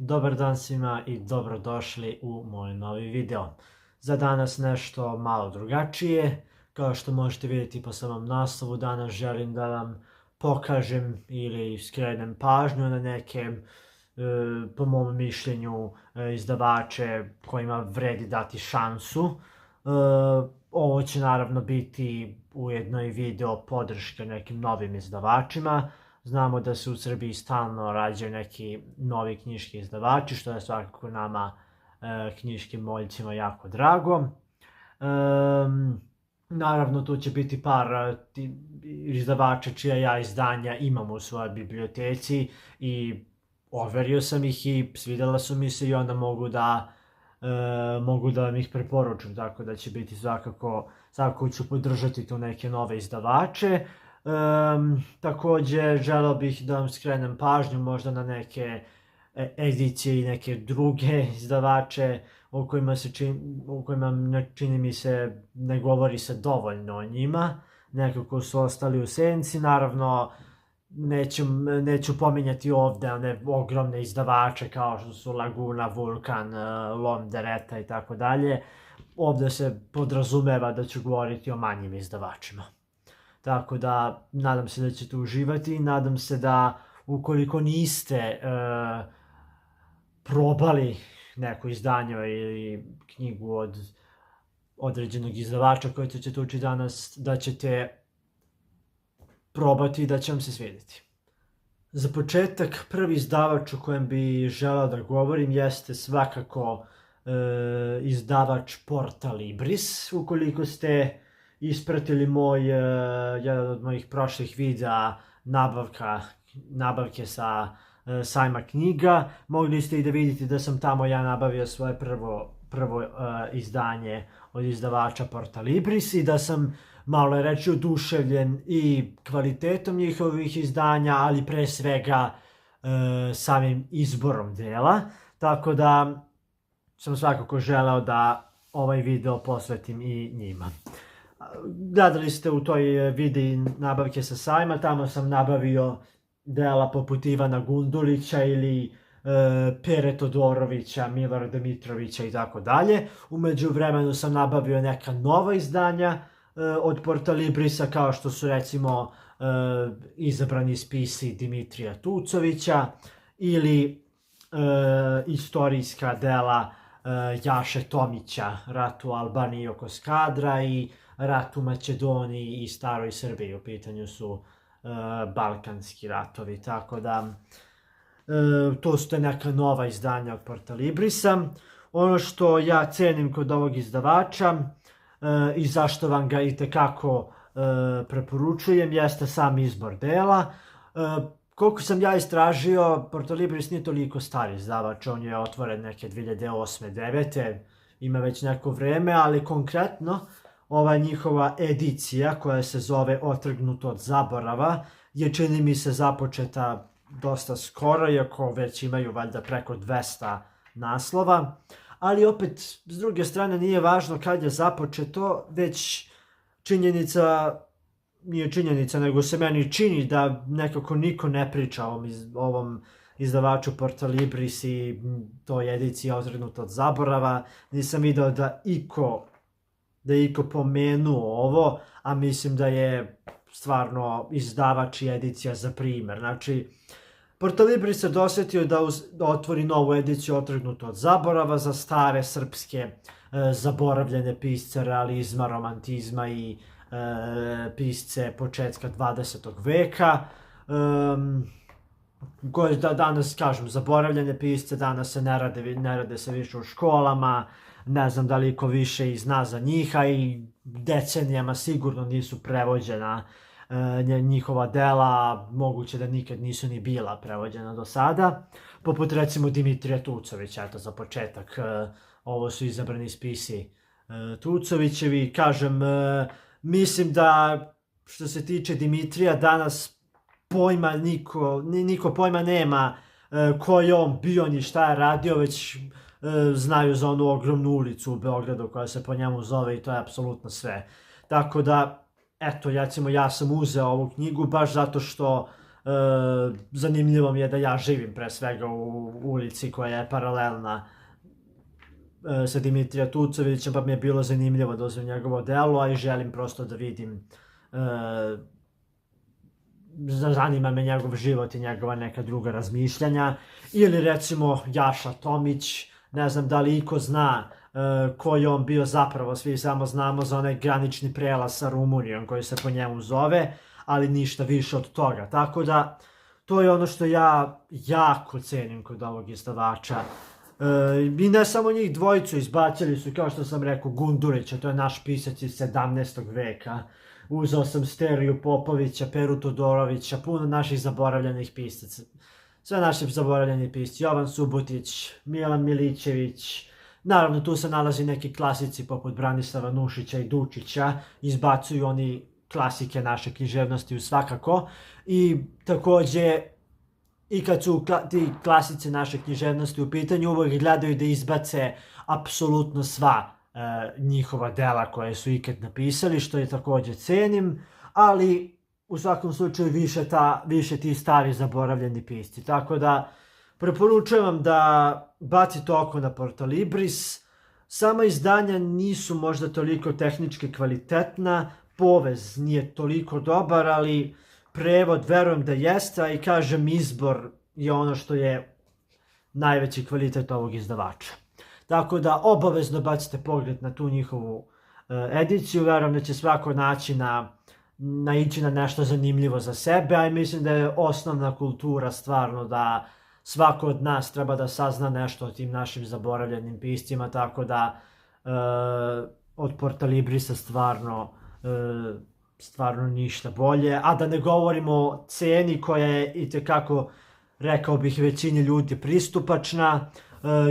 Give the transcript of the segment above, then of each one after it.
dobar dan svima i dobrodošli u moj novi video. Za danas nešto malo drugačije. Kao što možete vidjeti po samom naslovu, danas želim da vam pokažem ili skrenem pažnju na neke, po mom mišljenju, izdavače kojima vredi dati šansu. Ovo će naravno biti ujedno i video podrške nekim novim izdavačima. Znamo da se u Srbiji stalno rađaju neki novi knjiški izdavači, što je svakako nama knjiškim moljcima jako drago. Naravno, tu će biti par izdavača čija ja izdanja imam u svojoj biblioteci i overio sam ih i svidjela su mi se i onda mogu da vam ih preporučim, tako da će biti svakako ću podržati tu neke nove izdavače. Također želeo bih da vam skrenem pažnju možda na neke edicije i neke druge izdavače o kojima čini mi se ne govori se dovoljno o njima, nekako su ostali u senci. Naravno neću pominjati ovdje one ogromne izdavače kao što su Laguna, Vulkan, Lom Dereta i tako dalje. Ovdje se podrazumeva da ću govoriti o manjim izdavačima. Tako da, nadam se da ćete uživati, nadam se da ukoliko niste probali neko izdanje ili knjigu od određenog izdavača koji ćete učiti danas, da ćete probati i da će vam se svidjeti. Za početak, prvi izdavač o kojem bi želeo da govorim jeste svakako izdavač Porta Libris. Ukoliko ste ispratili jedan od mojih prošlih videa nabavke sa sajma knjiga, mogli ste i da vidite da sam tamo ja nabavio svoje prvo izdanje od izdavača Porta Libris i da sam malo reći oduševljen i kvalitetom njihovih izdanja, ali pre svega samim izborom dela, tako da sam svakako želeo da ovaj video posvetim i njima. Gledali ste u toj videi nabavke sa sajma, tamo sam nabavio dela poput Ivana Gundulića ili Pere Todorovića, Milorada Mitrovića i tako dalje. U međuvremenu sam nabavio neka nova izdanja od Porta Librisa, kao što su recimo izabrani spisi Dimitrija Tucovića ili istorijska dela Jaše Tomića, Rat u Albaniji oko Skadra i Rat u Makedoniji i Staroj Srbiji. U pitanju su balkanski ratovi, tako da to su te neka nova izdanja od Porta Librisa. Ono što ja cenim kod ovog izdavača i zašto vam ga itekako preporučujem jeste sam izbor dela. Koliko sam ja istražio, Porta Libris nije toliko stari izdavač, on je otvoren neke 2008-2009, ima već neko vreme, ali konkretno ova njihova edicija koja se zove Otrgnuto od zaborava je, čini mi se, započeta dosta skoro, iako već imaju valjda preko 200 naslova, ali opet s druge strane nije važno kad je započeto, već nije činjenica, nego se meni čini da nekako niko ne priča o ovom izdavaču Porta Libris i toj ediciji Otrgnuto od zaborava. Nisam video da iko pomenuo ovo, a mislim da je stvarno izdavač i edicija za primjer. Znači, Porta Libris se dosjetio da otvori novu ediciju Otrgnuto od zaborava za stare srpske zaboravljene pisce realizma, romantizma i pisce početka 20. veka. Koje danas, kažem, zaboravljene pisce danas se ne rade se više u školama, ne znam da li iko više i zna za njih, a i decenijama sigurno nisu prevođena njihova dela, moguće da nikad nisu ni bila prevođena do sada, poput recimo Dimitrija Tucovića, eto za početak, ovo su izabrani spisi Tucovićevi. Kažem, mislim da što se tiče Dimitrija danas niko pojma nema ko je on bio ni šta je radio, već znaju za onu ogromnu ulicu u Beogradu koja se po njemu zove i to je apsolutno sve. Tako da, eto, ja sam uzeo ovu knjigu baš zato što Zanimljivo mi je da ja živim pre svega u ulici koja je paralelna sa Dimitrija Tucovića, pa mi je bilo zanimljivo da uzmem njegovo delo, a i želim prosto da vidim, zanima me njegov život i njegova neka druga razmišljanja. Ili recimo Jaša Tomić, ne znam da li iko zna ko je on bio zapravo, svi samo znamo za onaj granični prelaz sa Rumunijom koji se po njemu zove, ali ništa više od toga. Tako da, to je ono što ja jako cenim kod ovog izdavača. I ne samo njih dvojicu, izbacili su, kao što sam rekao, Gundurića, to je naš pisac iz 17. veka. Uzeo sam Steriju Popovića, Peru Todorovića, puno naših zaboravljenih pisaca. Sve naši zaboravljeni pisci, Jovan Subotić, Milan Milićević, naravno tu se nalazi neki klasici poput Branislava Nušića i Dučića, izbacuju oni klasike naše književnosti svakako, i takođe i kad su ti klasici naše književnosti u pitanju, uvijek gledaju da izbace apsolutno sva njihova dela koje su ikad napisali, što je takođe cenim, ali u svakom slučaju više ti stari zaboravljeni pisci. Tako da preporučujem vam da bacite oko na Portalibris. Sama izdanja nisu možda toliko tehnički kvalitetna, povez nije toliko dobar, ali prevod verujem da jeste, a i kažem, izbor je ono što je najveći kvalitet ovog izdavača. Tako da obavezno bacite pogled na tu njihovu ediciju, verujem da će svako naići na nešto zanimljivo za sebe, a i mislim da je osnovna kultura stvarno da svako od nas treba da sazna nešto o tim našim zaboravljenim piscima, tako da od Portalibrisa stvarno ništa bolje, a da ne govorimo o ceni koja je itekako, rekao bih, većini ljudi pristupačna.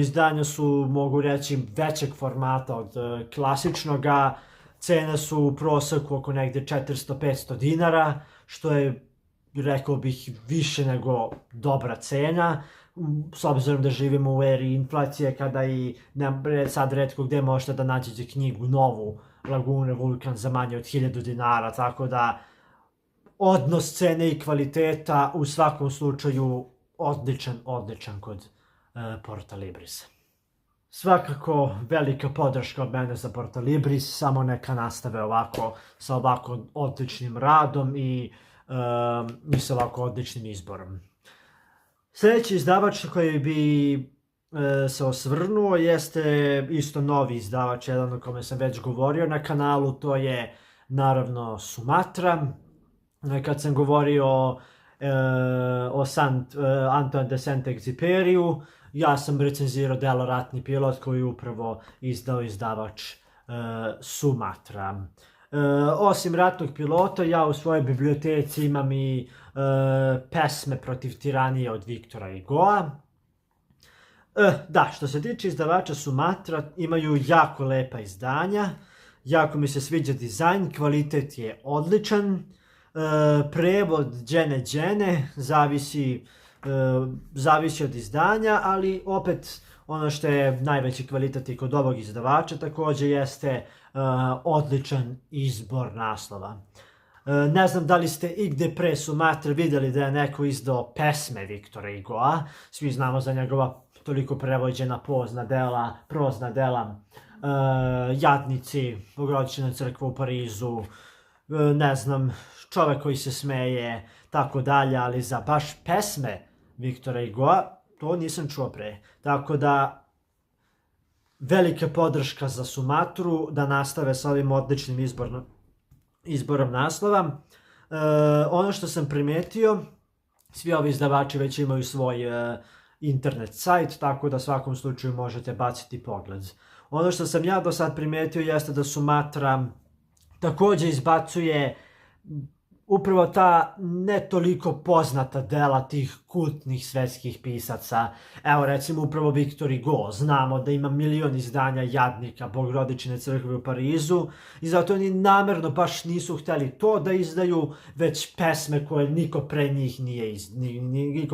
Izdanja su, mogu reći, većeg formata od klasičnoga, cene su u proseku oko negde 400-500 dinara, što je, rekao bih, više nego dobra cena, s obzirom da živimo u eri inflacije, kada i sad retko gde možete da nađete knjigu novu Lagune Vulkan za manje od 1000 dinara, tako da odnos cene i kvaliteta u svakom slučaju odličan kod Portalibrisa. Svakako velika podrška od mene za Portalibris, samo neka nastave ovako sa ovako odličnim radom i sa ovako odličnim izborom. Sljedeći izdavač koji bi se osvrnuo jeste isto novi izdavač, jedan o kome sam već govorio na kanalu, to je naravno Sumatra. Kad sam govorio o Antoine de Saint-Exupériju, ja sam recenzirao delo Ratni pilot koji je upravo izdao izdavač Sumatra. Osim Ratnog pilota, ja u svojoj biblioteci imam i Pesme protiv tiranije od Viktora Hugoa. Da, što se tiče izdavača Sumatra, imaju jako lepa izdanja, jako mi se sviđa dizajn, kvalitet je odličan, prevod džene, zavisi od izdanja, ali opet ono što je najveći kvalitet i kod ovog izdavača također jeste odličan izbor naslova. Ne znam da li ste igde pre Sumatra vidjeli da je neko izdao Pesme Viktora Hugoa, svi znamo za njegova toliko prevođena prozna dela, Jadnici, Bogorodična crkva u Parizu, ne znam, Čovek koji se smeje, tako dalje, ali za baš Pesme Viktora Hugoa to nisam čuo pre. Tako da velika podrška za Sumatru da nastave sa ovim odličnim izborom naslova. Ono što sam primetio, svi ovi izdavači već imaju svoj internet sajt, tako da svakom slučaju možete baciti pogled. Ono što sam ja do sad primetio jeste da Sumatra također izbacuje upravo ta ne toliko poznata dela tih kultnih svetskih pisaca. Evo recimo upravo Viktor Hugo, znamo da ima milion izdanja Jadnika, Bogorodične crkve u Parizu, i zato oni namerno baš nisu hteli to da izdaju, već pesme koje niko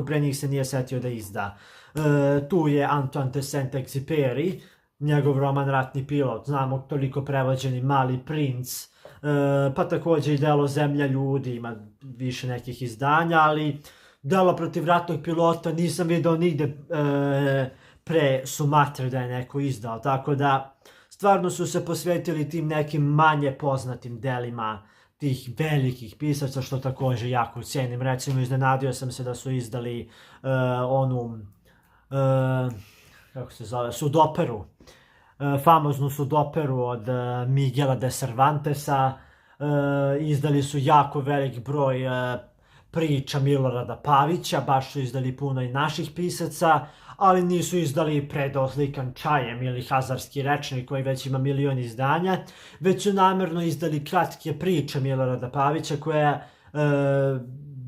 pre njih se nije setio da izda. Tu je Antoine de Saint-Exupéry, njegov roman Ratni pilot, znamo toliko prevođeni Mali princ, pa također i delo Zemlja ljudi, ima više nekih izdanja, ali delo Protiv ratnog pilota nisam vidio nigde pre Sumatre da je neko izdao, tako da stvarno su se posvetili tim nekim manje poznatim delima tih velikih pisaca, što također jako cijenim. Recimo, iznenadio sam se da su izdali kako se zove, Sudoperu, famoznu Sudoperu od Miguela de Cervantesa. Izdali su jako velik broj priča Milorada Pavića, baš su izdali puno i naših pisaca, ali nisu izdali Predoslikan čajem ili Hazarski rečnik koji već ima milion izdanja, već su namjerno izdali kratke priče Milorada Pavića koje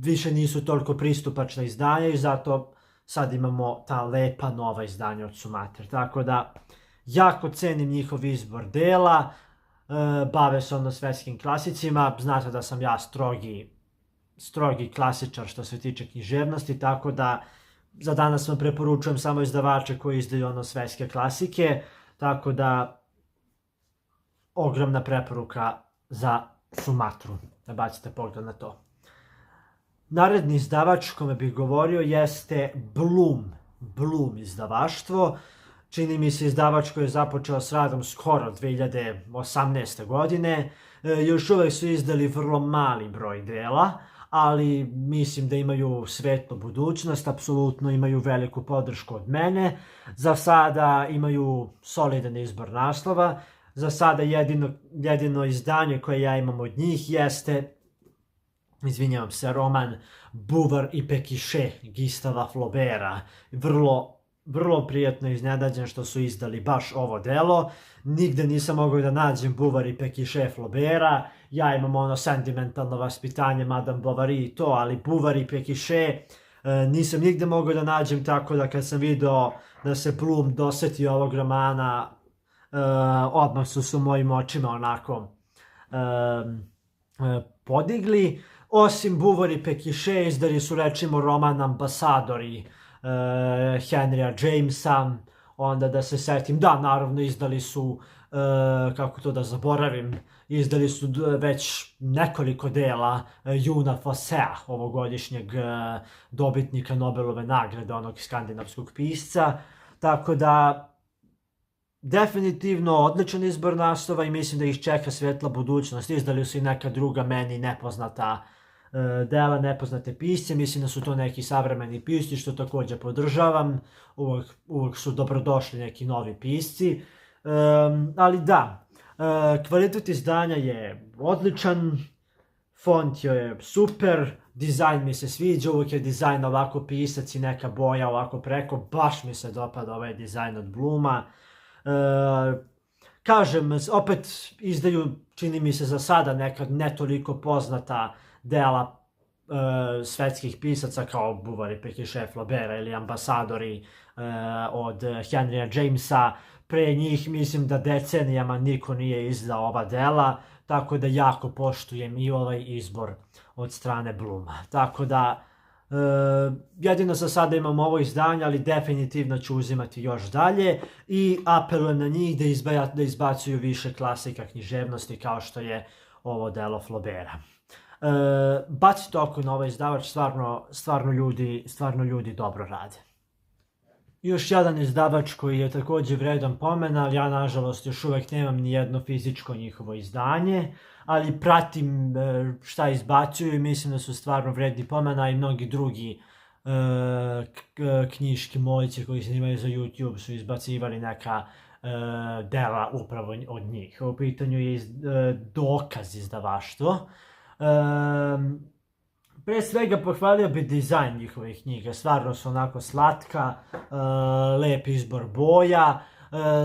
više nisu toliko pristupačna izdanja i zato sad imamo ta lepa nova izdanja od Sumatre. Tako da jako cenim njihov izbor dela, bave se svetskim klasicima, znate da sam ja strogi klasičar što se tiče književnosti, tako da za danas vam preporučujem samo izdavače koji izdaju svetske klasike, tako da ogromna preporuka za Sumatru, da bacite pogled na to. Naredni izdavač kome bih govorio jeste Bloom izdavaštvo. Čini mi se izdavač koji je započeo s radom skoro 2018. godine. Još uvek su izdali vrlo mali broj dela, ali mislim da imaju svetlu budućnost, apsolutno imaju veliku podršku od mene. Za sada imaju solidan izbor naslova. Za sada jedino izdanje koje ja imam od njih jeste, izvinjavam se, roman Buvar i Pekiše Gustava Flaubera. Vrlo prijatno iznenađen što su izdali baš ovo delo. Nigde nisam mogao da nađem Buvar i Pekiše Flaubera. Ja imam sentimentalno vaspitanje Madame Bovary i to, ali Buvar i Pekiše nisam nigde mogao da nađem, tako da kad sam video da se Bloom doseti ovog romana, odmah su mojim očima onako podigli. Osim Buvar i Pekiše, izdali su recimo roman Ambasadori Henrya Jamesa, onda da se setim, da, naravno izdali su, kako to da zaboravim, izdali su već nekoliko dela Juna Fossea, ovogodišnjeg dobitnika Nobelove nagrade, onog skandinavskog pisca, tako da definitivno odličan izbor naslova i mislim da ih čeka svetla budućnost. Izdali su i neka druga meni nepoznata dela, nepoznate pisce, mislim da su to neki savremeni pisci, što također podržavam, uvijek su dobrodošli neki novi pisci, ali da, kvalitet izdanja je odličan, font je super, dizajn mi se sviđa, uvijek je dizajn ovako pisac i neka boja ovako preko, baš mi se dopada ovaj dizajn od Blooma. Kažem, opet izdaju, čini mi se za sada, neka ne toliko poznata dela svetskih pisaca kao Buvar i Pekiše Flaubera ili Ambasadori od Henrya Jamesa. Pre njih mislim da decenijama niko nije izdao ova dela, tako da jako poštujem i ovaj izbor od strane Blooma. Tako da jedino za sada imam ovo izdanje, ali definitivno ću uzimati još dalje i apelujem na njih da izbacuju više klasika književnosti kao što je ovo delo Flaubera. Bacite oko na ovaj izdavač, stvarno ljudi dobro rade. Još jedan izdavač koji je također vredan pomena, ali ja nažalost još uvek nemam ni jedno fizičko njihovo izdanje, ali pratim šta izbacuju i mislim da su stvarno vredni pomena i mnogi drugi knjiški moljci koji snimaju za YouTube su izbacivali neka dela upravo od njih. U pitanju je Dokaz izdavaštvo. Pre svega pohvalio bi dizajn njihovih knjiga, stvarno su onako slatka, lep izbor boja.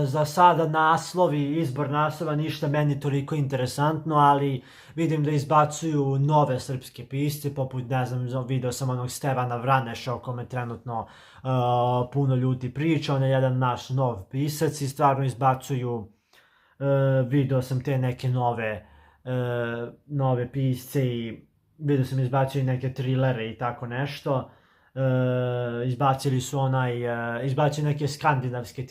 Za sada izbor naslova ništa meni toliko interesantno, ali vidim da izbacuju nove srpske pisce, poput, ne znam, video sam onog Stevana Vraneša o kome trenutno puno ljudi priča, on je jedan naš nov pisac i stvarno izbacuju, video sam te neke nove pisce i vidio sam izbacuju neke trilere i tako nešto. izbacili neke skandinavske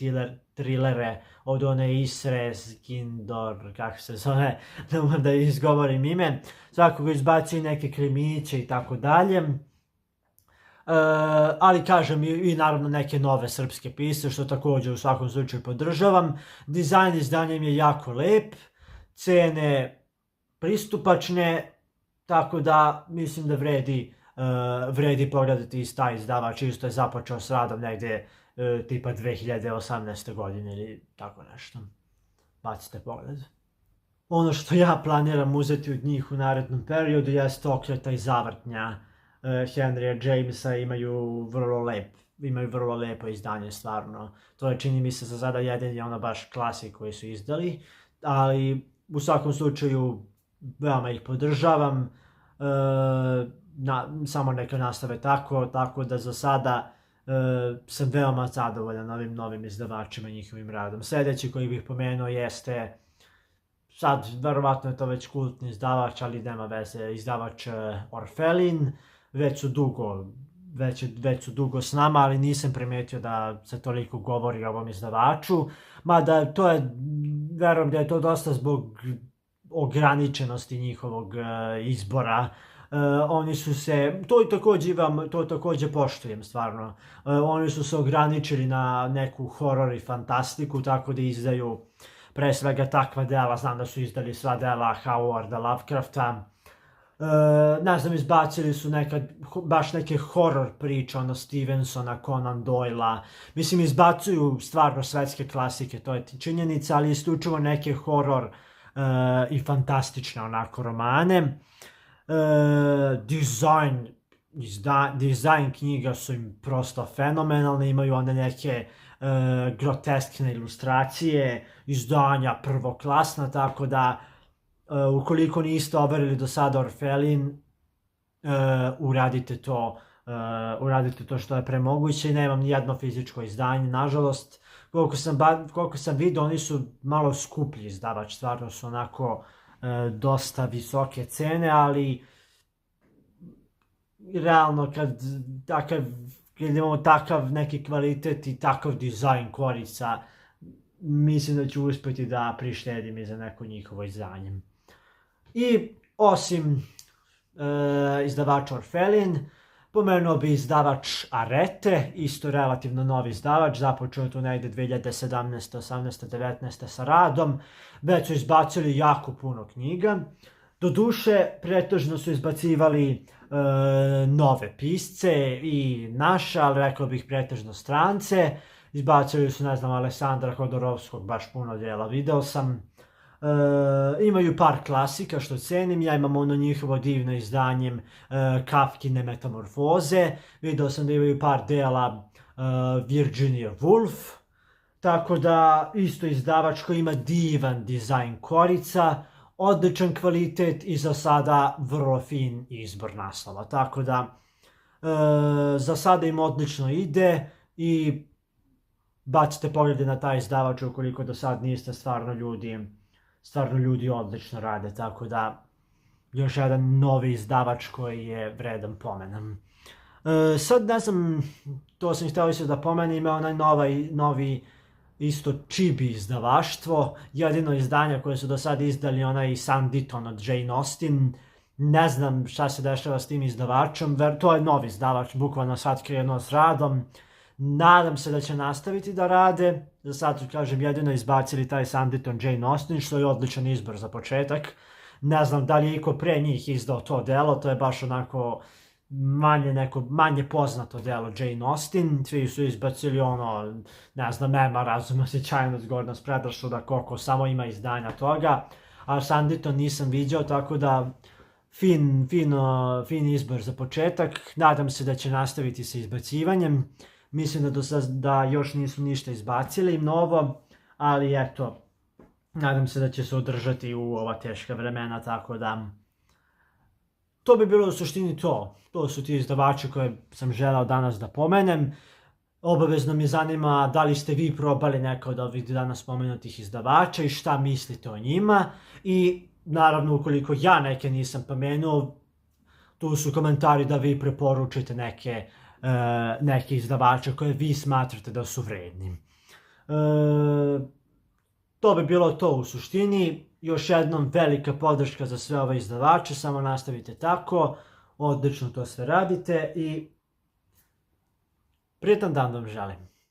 trilere od one Isre Skindor, kako se zove, ne mogu da izgovorim ime, svakako izbacili neke krimiće i tako dalje. Ali kažem i naravno neke nove srpske pisce, što također u svakom slučaju podržavam. Dizajn izdanja im je jako lep, cene pristupačne, tako da mislim da vredi pogledati i taj izdavač, isto je započeo s radom negdje tipa 2018. godine ili tako nešto. Bacite pogled. Ono što ja planiram uzeti od njih u narednom periodu jeste Okreta i Zavrtnja Henrya Jamesa, imaju vrlo lepo izdanje, stvarno. To je, čini mi se, za sada jedini ono baš klasik koji su izdali, ali u svakom slučaju veoma ih podržavam, samo neka nastave tako da za sada sam veoma zadovoljan ovim novim izdavačima i njihovim radom. Sljedeći koji bih pomenuo jeste, sad verovatno je to već kultni izdavač, ali nema veze, izdavač Orfelin. Već su dugo s nama, ali nisam primetio da se toliko govori o ovom izdavaču, mada verujem da je to dosta zbog ograničenosti njihovog izbora. Oni su se, to također poštujem stvarno, oni su se ograničili na neku horor i fantastiku, tako da izdaju pre svega takva dela. Znam da su izdali sva dela Howarda Lovecrafta. Ne znam, izbacili su baš neke horror priče, ono Stevensona, Conan Doylea. Mislim, izbacuju stvarno svetske klasike, to je činjenica, ali isključivo neke horror i fantastične onako romane. Dizajn knjiga su im prosto fenomenalne, imaju one neke groteskne ilustracije, izdanja prvoklasna, tako da ukoliko niste overili do sada Orfelin, uradite to što je premoguće. I nemam nijedno fizičko izdanje, nažalost. Koliko sam vidio, oni su malo skuplji izdavač, stvarno su onako dosta visoke cene, ali realno kad imamo takav neki kvalitet i takav dizajn korica, mislim da ću uspjeti da prištedim i za neko njihovo izdanje. I osim izdavača Orfelin, pomenuo bi izdavač Arete, isto relativno novi izdavač, započeo tu negdje 2017. 18. 19. sa radom, već su izbacili jako puno knjiga. Doduše, pretežno su izbacivali nove pisce i naše, ali rekao bih pretežno strance. Izbacili su, ne znam, Aleksandra Hodorovskog, baš puno djela, video sam. Imaju par klasika što cenim, ja imam ono njihovo divno izdanjem Kafkine Metamorfoze, video sam da imaju par dela Virginia Woolf, tako da isto izdavač koji ima divan dizajn korica, odličan kvalitet i za sada vrlo fin izbor naslova, tako da za sada im odlično ide i bacite poglede na taj izdavač ukoliko do sad niste, stvarno ljudi odlično rade, tako da još jedan novi izdavač koji je vredan pomena. Sad ne znam, to sam htio isto da pomenem, ima onaj novi isto Chibi izdavaštvo, jedino izdanje koje su do sad izdali onaj Sanditon od Jane Austen. Ne znam šta se dešava s tim izdavačom, to je novi izdavač, bukvalno sad krenuo s radom. Nadam se da će nastaviti da rade, za sad su, kažem, jedino izbacili taj Sanditon Jane Austen, što je odličan izbor za početak. Ne znam da li je iko pre njih izdao to delo, to je baš onako manje poznato delo Jane Austen. Svi su izbacili ono, ne znam, Nema, Razum, Osjećajnost, Gordost, Predrasuda, koliko samo ima izdanja toga. A Sanditon nisam vidio, tako da fin izbor za početak. Nadam se da će nastaviti sa izbacivanjem. Mislim da još nisu ništa izbacili novo, ali eto, nadam se da će se održati u ova teška vremena, tako da to bi bilo u suštini to. To su ti izdavači koje sam želeo danas da pomenem. Obavezno me zanima da li ste vi probali neko od ovih danas spomenutih izdavača i šta mislite o njima. I naravno, ukoliko ja neke nisam pomenuo, tu su komentari da vi preporučite neke nekih izdavača koje vi smatrate da su vredni. To bi bilo to u suštini. Još jednom velika podrška za sve ove izdavače, samo nastavite tako, odlično to sve radite i prijetan dan vam želim.